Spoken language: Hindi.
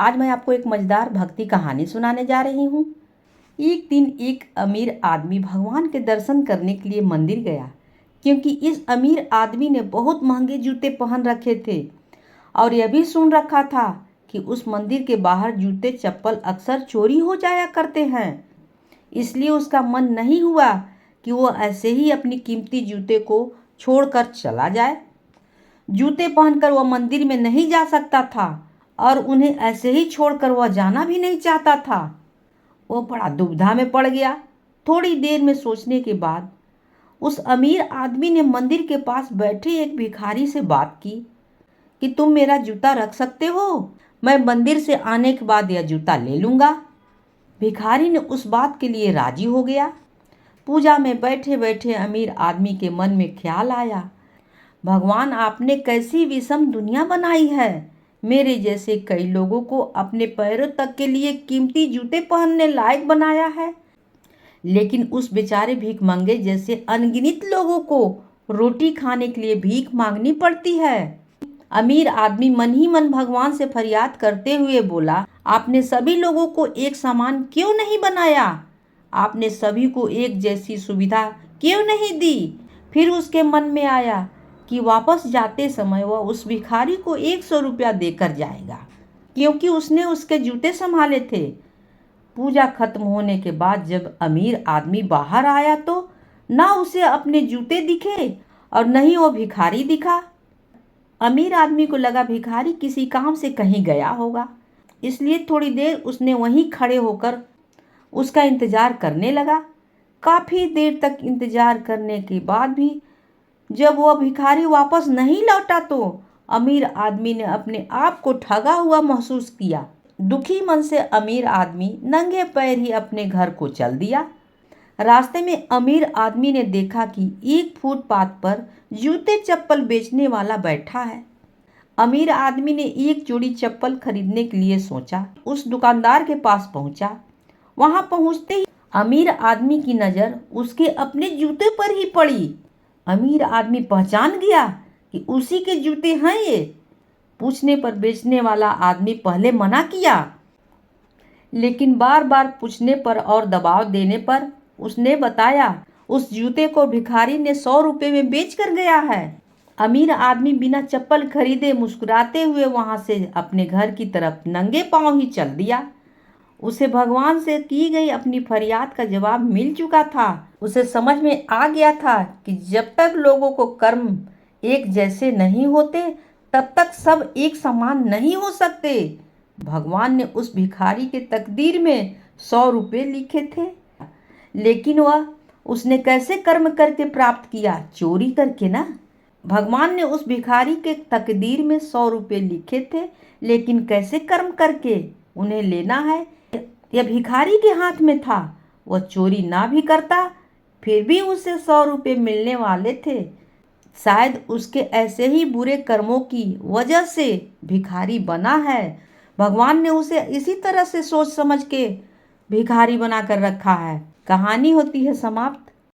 आज मैं आपको एक मज़ेदार भक्ति कहानी सुनाने जा रही हूँ। एक दिन एक अमीर आदमी भगवान के दर्शन करने के लिए मंदिर गया, क्योंकि इस अमीर आदमी ने बहुत महंगे जूते पहन रखे थे और यह भी सुन रखा था कि उस मंदिर के बाहर जूते चप्पल अक्सर चोरी हो जाया करते हैं। इसलिए उसका मन नहीं हुआ कि वो ऐसे ही अपनी कीमती जूते को छोड़कर चला जाए। जूते पहनकर वह मंदिर में नहीं जा सकता था और उन्हें ऐसे ही छोड़कर वह जाना भी नहीं चाहता था। वह बड़ा दुविधा में पड़ गया। थोड़ी देर में सोचने के बाद उस अमीर आदमी ने मंदिर के पास बैठे एक भिखारी से बात की कि तुम मेरा जूता रख सकते हो, मैं मंदिर से आने के बाद यह जूता ले लूँगा। भिखारी ने उस बात के लिए राजी हो गया। पूजा में बैठे बैठे अमीर आदमी के मन में ख्याल आया, भगवान आपने कैसी विषम दुनिया बनाई है। मेरे जैसे कई लोगों को अपने पैरों तक के लिए कीमती जूते पहनने लायक बनाया है, लेकिन उस बेचारे भिखमंगे जैसे अनगिनत लोगों को रोटी खाने के लिए भीख मांगनी पड़ती है। अमीर आदमी मन ही मन भगवान से फरियाद करते हुए बोला, आपने सभी लोगों को एक समान क्यों नहीं बनाया? आपने सभी को एक जैसी सुविधा क्यों नहीं दी? फिर उसके मन में आया कि वापस जाते समय वह उस भिखारी को 100 रुपया देकर जाएगा, क्योंकि उसने उसके जूते संभाले थे। पूजा खत्म होने के बाद जब अमीर आदमी बाहर आया तो ना उसे अपने जूते दिखे और न ही वो भिखारी दिखा। अमीर आदमी को लगा भिखारी किसी काम से कहीं गया होगा, इसलिए थोड़ी देर उसने वहीं खड़े होकर उसका इंतजार करने लगा। काफ़ी देर तक इंतजार करने के बाद भी जब वह भिखारी वापस नहीं लौटा तो अमीर आदमी ने अपने आप को ठगा हुआ महसूस किया। दुखी मन से अमीर आदमी नंगे पैर ही अपने घर को चल दिया। रास्ते में अमीर आदमी ने देखा कि एक फुटपाथ पर जूते चप्पल बेचने वाला बैठा है। अमीर आदमी ने एक जोड़ी चप्पल खरीदने के लिए सोचा। उस दुकानदार के पास पहुंचा। वहां पहुंचते ही अमीर आदमी की नज़र उसके अपने जूते पर ही पड़ी। अमीर आदमी पहचान गया कि उसी के जूते हैं ये। पूछने पर बेचने वाला आदमी पहले मना किया, लेकिन बार बार पूछने पर और दबाव देने पर उसने बताया उस जूते को भिखारी ने 100 रुपये में बेच कर गया है। अमीर आदमी बिना चप्पल खरीदे मुस्कुराते हुए वहां से अपने घर की तरफ नंगे पांव ही चल दिया। उसे भगवान से की गई अपनी फरियाद का जवाब मिल चुका था। उसे समझ में आ गया था कि जब तक लोगों को कर्म एक जैसे नहीं होते तब तक सब एक समान नहीं हो सकते। भगवान ने उस भिखारी के तकदीर में 100 रुपये लिखे थे, लेकिन वह उसने कैसे कर्म करके प्राप्त किया? चोरी करके ना। भगवान ने उस भिखारी के तकदीर में 100 रुपये लिखे थे, लेकिन कैसे कर्म करके उन्हें लेना है यह भिखारी के हाथ में था। वह चोरी ना भी करता फिर भी उसे 100 रुपये मिलने वाले थे। शायद उसके ऐसे ही बुरे कर्मों की वजह से भिखारी बना है। भगवान ने उसे इसी तरह से सोच समझ के भिखारी बना कर रखा है। कहानी होती है समाप्त।